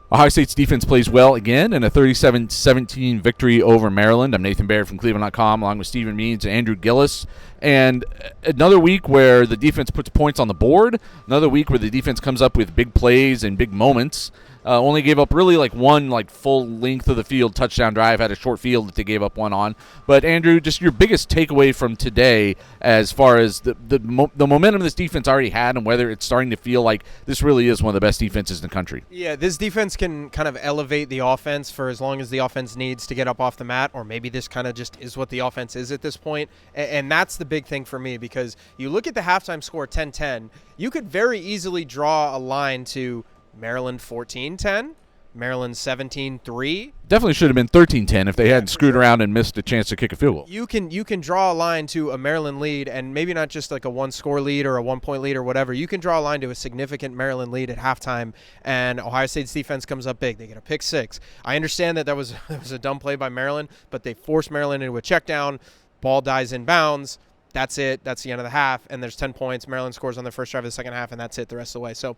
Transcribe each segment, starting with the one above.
Ohio State's defense plays well again in a 37-17 victory over Maryland. I'm Nathan Baird from cleveland.com along with Stephen Means and Andrew Gillis. And another week where the defense puts points on the board, another week where the defense comes up with big plays and big moments. Only gave up really one full length of the field touchdown drive, had a short field that they gave up one on. But Andrew, just your biggest takeaway from today as far as the momentum this defense already had and whether it's starting to feel like this really is one of the best defenses in the country. Yeah, this defense can kind of elevate the offense for as long as the offense needs to get up off the mat, or maybe this kind of just is what the offense is at this point. And that's the big thing for me, because you look at the halftime score 10-10, you could very easily draw a line to Maryland 14-10, Maryland 17-3. Definitely should have been 13-10 if they hadn't screwed around and missed a chance to kick a field goal. You can draw a line to a Maryland lead, and maybe not just like a one-score lead or a one-point lead or whatever. You can draw a line to a significant Maryland lead at halftime, and Ohio State's defense comes up big. They get a pick six. I understand that was a dumb play by Maryland, but they forced Maryland into a check down. Ball dies in bounds. That's it. That's the end of the half, and there's 10 points. Maryland scores on the first drive of the second half, and that's it the rest of the way. So,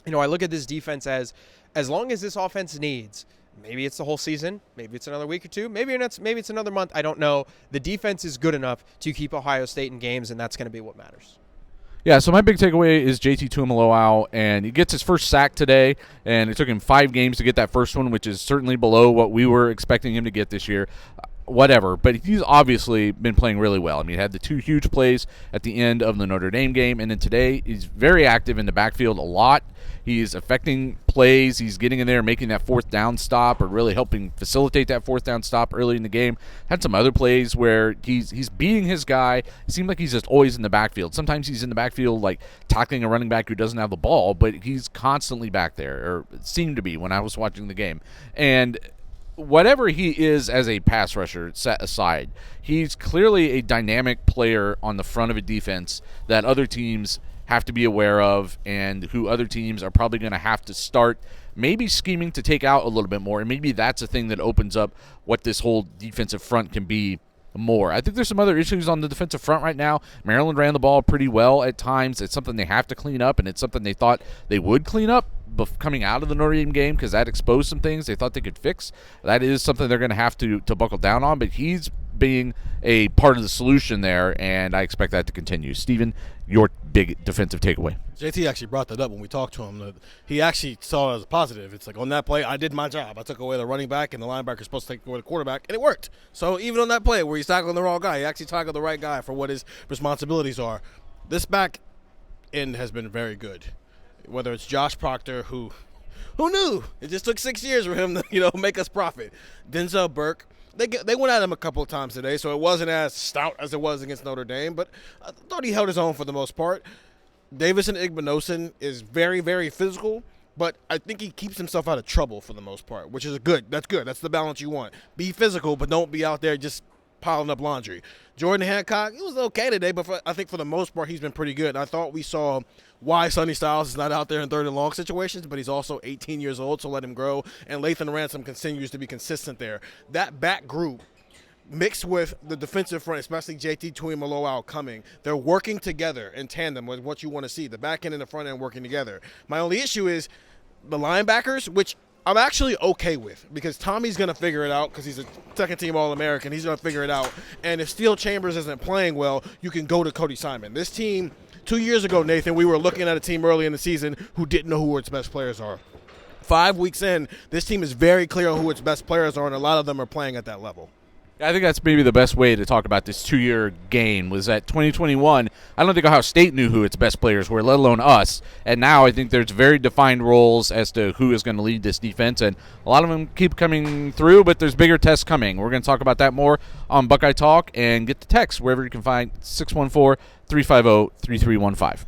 I look at this defense as long as this offense needs, maybe it's the whole season, maybe it's another week or two, maybe it's another month, I don't know. The defense is good enough to keep Ohio State in games, and that's going to be what matters. Yeah, so my big takeaway is JT Tuimoloau, and he gets his first sack today, and it took him 5 games to get that first one, which is certainly below what we were expecting him to get this year. Whatever, but he's obviously been playing really well. I mean, he had the 2 huge plays at the end of the Notre Dame game, and then today he's very active in the backfield a lot. He's affecting plays. He's getting in there, making that 4th down stop, or really helping facilitate that 4th down stop early in the game. Had some other plays where he's beating his guy. It seemed like he's just always in the backfield. Sometimes he's in the backfield like tackling a running back who doesn't have the ball, but he's constantly back there, or seemed to be when I was watching the game. And whatever he is as a pass rusher set aside, he's clearly a dynamic player on the front of a defense that other teams have to be aware of, and who other teams are probably going to have to start maybe scheming to take out a little bit more. And maybe that's a thing that opens up what this whole defensive front can be more. I think there's some other issues on the defensive front right now. Maryland ran the ball pretty well at times. It's something they have to clean up, and it's something they thought they would clean up coming out of the Notre Dame game, because that exposed some things they thought they could fix. That is something they're going to have to buckle down on, but he's being a part of the solution there, and I expect that to continue. Stephen, your big defensive takeaway. JT actually brought that up when we talked to him. That he actually saw it as a positive. It's like, on that play, I did my job. I took away the running back, and the linebacker is supposed to take away the quarterback, and it worked. So even on that play where he's tackling the wrong guy, he actually tackled the right guy for what his responsibilities are. This back end has been very good. Whether it's Josh Proctor, who knew? It just took 6 years for him to make us profit. Denzel Burke. They went at him a couple of times today, so it wasn't as stout as it was against Notre Dame, but I thought he held his own for the most part. Davison Igbinosun is very, very physical, but I think he keeps himself out of trouble for the most part, which is good. That's good. That's the balance you want. Be physical, but don't be out there just piling up laundry. Jordan Hancock, he was okay today, but I think for the most part he's been pretty good. And I thought we saw why Sonny Styles is not out there in 3rd and long situations, but he's also 18 years old, so let him grow. And Lathan Ransom continues to be consistent there. That back group, mixed with the defensive front, especially JT Tuimoloau coming, they're working together in tandem with what you want to see, the back end and the front end working together. My only issue is the linebackers, which I'm actually okay with, because Tommy's going to figure it out, because he's a second-team All-American. He's going to figure it out. And if Steele Chambers isn't playing well, you can go to Cody Simon. This team, 2 years ago, Nathan, we were looking at a team early in the season who didn't know who its best players are. 5 weeks in, this team is very clear on who its best players are, and a lot of them are playing at that level. I think that's maybe the best way to talk about this 2-year gain, was that 2021, I don't think Ohio State knew who its best players were, let alone us. And now I think there's very defined roles as to who is going to lead this defense. And a lot of them keep coming through, but there's bigger tests coming. We're going to talk about that more on Buckeye Talk, and get the text wherever you can find 614-350-3315.